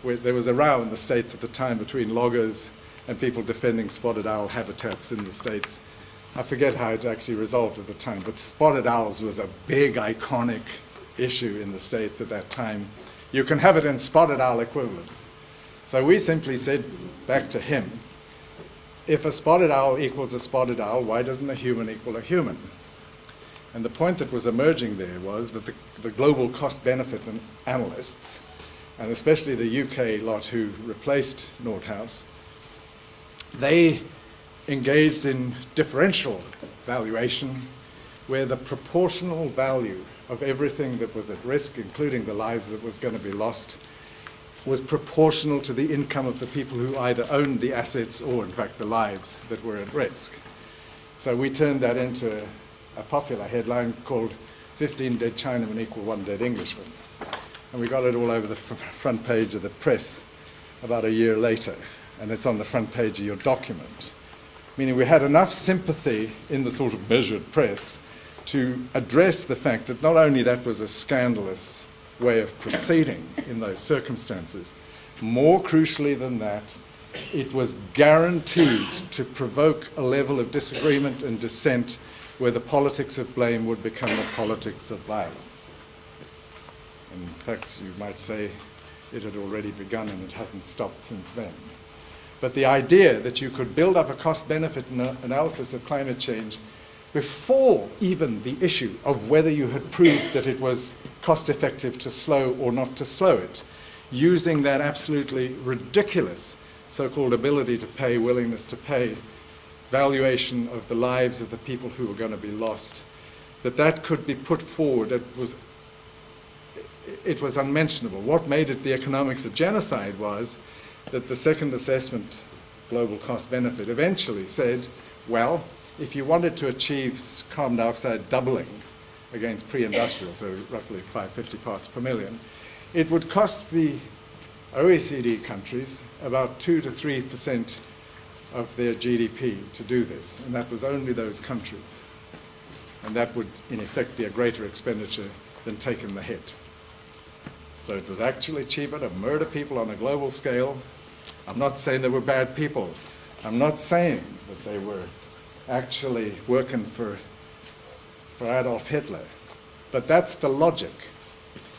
there was a row in the States at the time between loggers and people defending spotted owl habitats in the States. I forget how it actually resolved at the time, but spotted owls was a big, iconic issue in the States at that time. You can have it in spotted owl equivalents. So we simply said back to him, if a spotted owl equals a spotted owl, why doesn't a human equal a human? And the point that was emerging there was that the global cost-benefit analysts, and especially the UK lot who replaced Nordhaus, they engaged in differential valuation where the proportional value of everything that was at risk, including the lives that was going to be lost, was proportional to the income of the people who either owned the assets or, in fact, the lives that were at risk. So we turned that into a popular headline called 15 Dead Chinamen equal 1 Dead Englishman. And we got it all over the front page of the press about a year later, and it's on the front page of your document. Meaning we had enough sympathy in the sort of measured press to address the fact that not only that was a scandalous way of proceeding in those circumstances, more crucially than that, it was guaranteed to provoke a level of disagreement and dissent where the politics of blame would become the politics of violence. In fact, you might say it had already begun and it hasn't stopped since then. But the idea that you could build up a cost-benefit analysis of climate change before even the issue of whether you had proved that it was cost-effective to slow or not to slow it, using that absolutely ridiculous so-called ability to pay, willingness to pay, valuation of the lives of the people who were going to be lost, that could be put forward. It was unmentionable. What made it the economics of genocide was that the second assessment, global cost-benefit, eventually said, well, if you wanted to achieve carbon dioxide doubling against pre-industrial, so roughly 550 parts per million, it would cost the OECD countries about 2 to 3% of their GDP to do this, and that was only those countries. And that would, in effect, be a greater expenditure than taking the hit. So it was actually cheaper to murder people on a global scale. I'm not saying they were bad people. I'm not saying that they were actually working for Adolf Hitler. But that's the logic.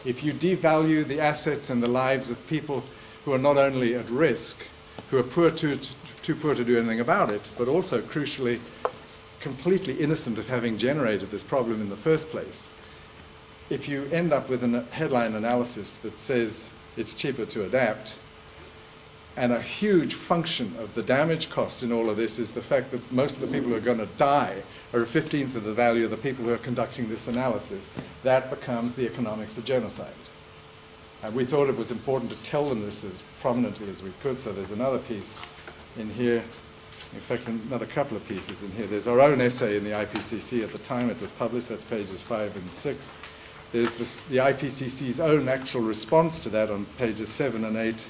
If you devalue the assets and the lives of people who are not only at risk, who are too poor to do anything about it, but also, crucially, completely innocent of having generated this problem in the first place, if you end up with a headline analysis that says it's cheaper to adapt, and a huge function of the damage cost in all of this is the fact that most of the people who are going to die are a 15th of the value of the people who are conducting this analysis, that becomes the economics of genocide. And we thought it was important to tell them this as prominently as we could, so there's another piece in here, in fact another couple of pieces in here. There's our own essay in the IPCC at the time it was published, that's pages 5 and 6. There's the IPCC's own actual response to that on pages 7 and 8.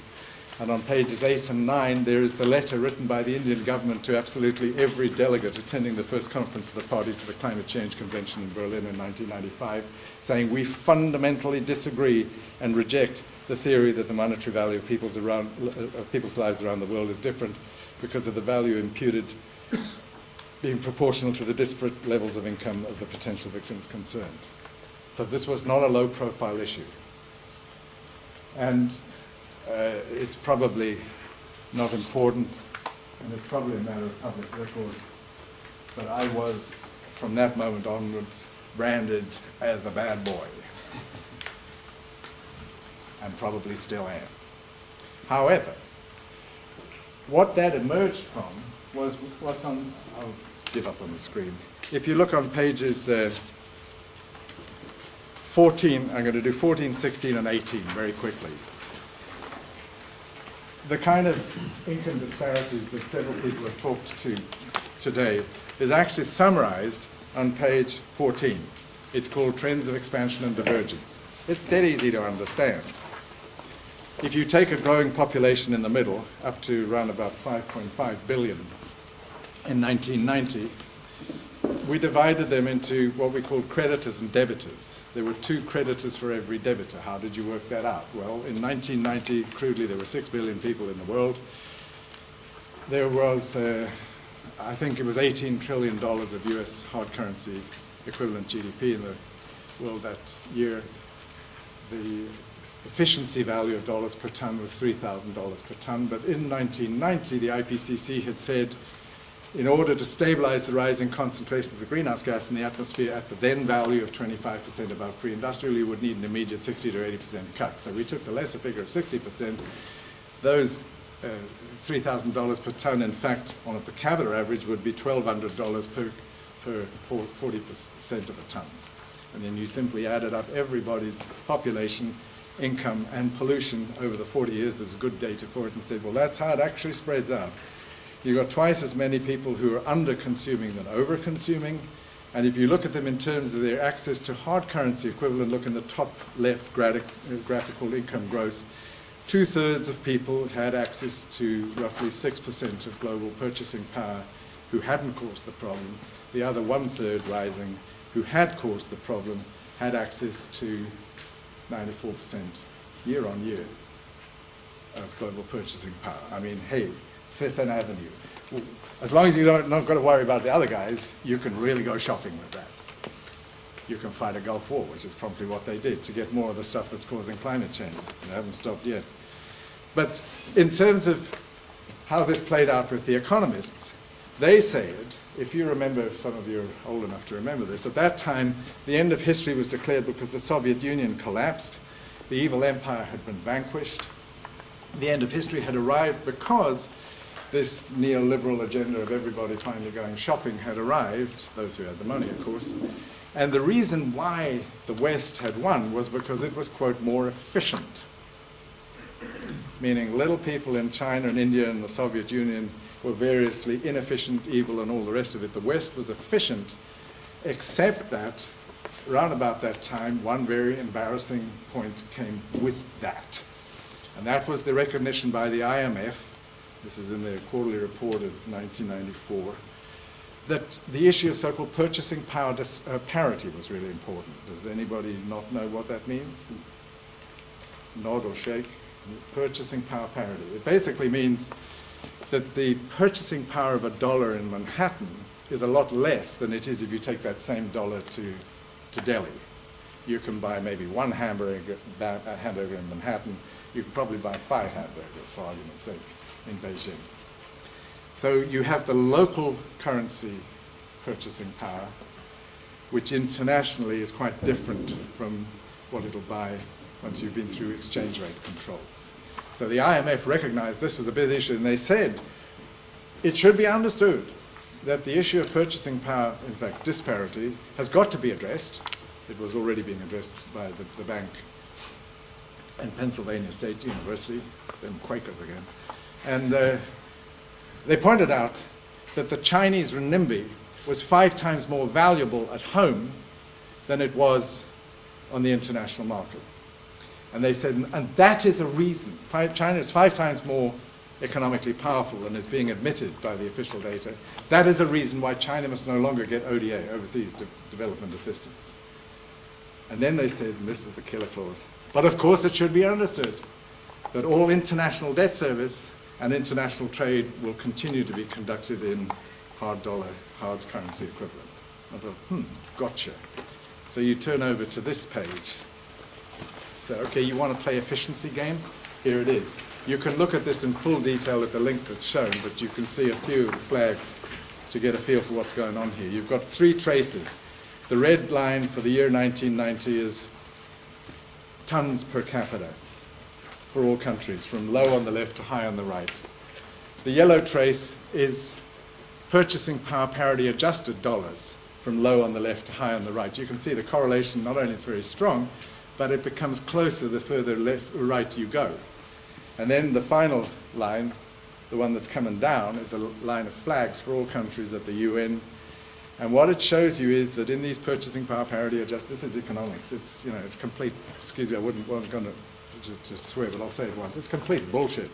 And on pages 8 and 9, there is the letter written by the Indian government to absolutely every delegate attending the first conference of the parties to the Climate Change Convention in Berlin in 1995, saying we fundamentally disagree and reject the theory that the monetary value of people's lives around the world is different because of the value imputed being proportional to the disparate levels of income of the potential victims concerned. So this was not a low-profile issue. And it's probably not important, and it's probably a matter of public record, but I was, from that moment onwards, branded as a bad boy, and probably still am. However, what that emerged from was what's on, I'll give up on the screen. If you look on pages 14, I'm going to do 14, 16, and 18 very quickly. The kind of income disparities that several people have talked to today is actually summarized on page 14. It's called Trends of Expansion and Divergence. It's dead easy to understand. If you take a growing population in the middle, up to around about 5.5 billion in 1990, we divided them into what we called creditors and debitors. There were 2 creditors for every debitor. How did you work that out? Well, in 1990, crudely, there were 6 billion people in the world. There was, I think it was $18 trillion of US hard currency equivalent GDP in the world that year. The efficiency value of dollars per ton was $3,000 per ton. But in 1990, the IPCC had said, in order to stabilize the rising concentrations of greenhouse gas in the atmosphere at the then value of 25% above pre-industrial, you would need an immediate 60 to 80% cut. So we took the lesser figure of 60%. Those $3,000 per ton, in fact, on a per capita average, would be $1,200 per 40% of a ton. And then you simply added up everybody's population, income, and pollution over the 40 years. There was good data for it, and said, well, that's how it actually spreads out. You've got twice as many people who are under-consuming than over-consuming. And if you look at them in terms of their access to hard currency equivalent, look in the top left graphical income gross, 2/3 of people had access to roughly 6% of global purchasing power who hadn't caused the problem. The other 1/3 rising who had caused the problem had access to 94% year on year of global purchasing power. I mean, hey, Fifth and Avenue. As long as you not got to worry about the other guys, you can really go shopping with that. You can fight a Gulf War, which is probably what they did to get more of the stuff that's causing climate change. They haven't stopped yet. But in terms of how this played out with the economists, they said, if you remember, some of you are old enough to remember this, at that time, the end of history was declared because the Soviet Union collapsed. The evil empire had been vanquished. The end of history had arrived because this neoliberal agenda of everybody finally going shopping had arrived, those who had the money, of course. And the reason why the West had won was because it was, quote, more efficient. Meaning little people in China and India and the Soviet Union were variously inefficient, evil, and all the rest of it. The West was efficient, except that, around about that time, one very embarrassing point came with that. And that was the recognition by the IMF, this is in their quarterly report of 1994, that the issue of so-called purchasing power parity was really important. Does anybody not know what that means? Nod or shake. Purchasing power parity. It basically means that the purchasing power of $1 in Manhattan is a lot less than it is if you take that same dollar to Delhi. You can buy maybe one hamburger in Manhattan. You can probably buy 5 hamburgers, for argument's sake, in Beijing. So you have the local currency purchasing power, which internationally is quite different from what it'll buy once you've been through exchange rate controls. So the IMF recognized this was a big issue, and they said it should be understood that the issue of purchasing power, in fact disparity, has got to be addressed. It was already being addressed by the bank and Pennsylvania State University, them Quakers again. And they pointed out that the Chinese renminbi was 5 times more valuable at home than it was on the international market. And they said, and that is a reason. China is 5 times more economically powerful than is being admitted by the official data. That is a reason why China must no longer get ODA, Overseas Development Assistance. And then they said, and this is the killer clause, but of course it should be understood that all international debt service and international trade will continue to be conducted in hard dollar, hard currency equivalent. I thought, gotcha. So you turn over to this page. So, okay, you want to play efficiency games? Here it is. You can look at this in full detail at the link that's shown, but you can see a few of the flags to get a feel for what's going on here. You've got 3 traces. The red line for the year 1990 is tons per capita for all countries, from low on the left to high on the right. The yellow trace is purchasing power parity adjusted dollars, from low on the left to high on the right. You can see the correlation, not only is very strong, but it becomes closer the further right you go. And then the final line, the one that's coming down, is a line of flags for all countries at the UN. And what it shows you is that in these purchasing power parity this is economics. It's, it's complete, excuse me, I wasn't going to swear, but I'll say it once. It's complete bullshit.